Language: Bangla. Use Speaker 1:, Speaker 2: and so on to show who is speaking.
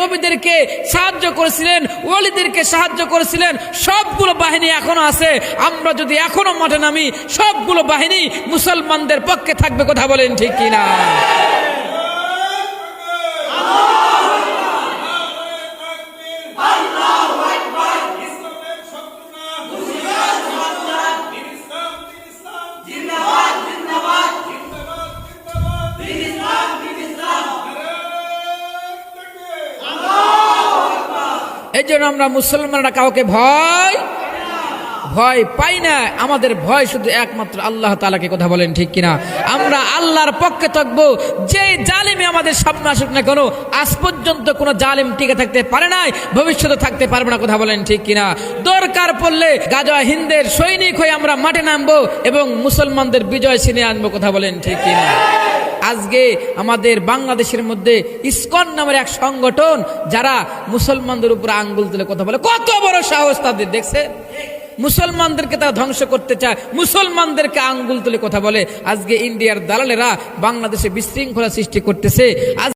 Speaker 1: নবীদেরকে সাহায্য করেছিলেন, ওলিদেরকে সাহায্য করেছিলেন, সবগুলো বাহিনী এখনো আছে। আমরা যদি এখনো মাঠে নামি, সবগুলো বাহিনী মুসলমানদের পক্ষে থাকবে। কথা বলেন ঠিক কিনা? এই জন্য আমরা মুসলমানরা কাউকে ভয় পাই না। আমাদের ভয় শুধু একমাত্র আল্লাহ তাআলাকে। কথা বলেন ঠিক কিনা? আমরা আল্লাহর পক্ষে থাকবো। যে জালিমে আমাদের সামনে আসুক না কেন, আজ পর্যন্ত কোনো জালিম টিকে থাকতে পারে নাই, ভবিষ্যতে থাকতে পারবে না। কথা বলেন ঠিক কিনা? দরকার পড়লে গাজা হিন্দের সৈনিক হয়ে আমরা মাঠে নামবো এবং মুসলমানদের বিজয় ছিনিয়ে আনবো। কথা বলেন ঠিক কিনা? আজকে আমাদের বাংলাদেশের মধ্যে ইসকন নামের এক সংগঠন, যারা মুসলমানদের উপর আঙ্গুল তুলে কথা বলে, কত বড় সাহস তাদের! দেখছে, মুসলমানদেরকে তারা ধ্বংস করতে চায়, মুসলমানদেরকে আঙ্গুল তুলে কথা বলে। আজকে ইন্ডিয়ার দালালেরা বাংলাদেশে বিশৃঙ্খলা সৃষ্টি করতেছে।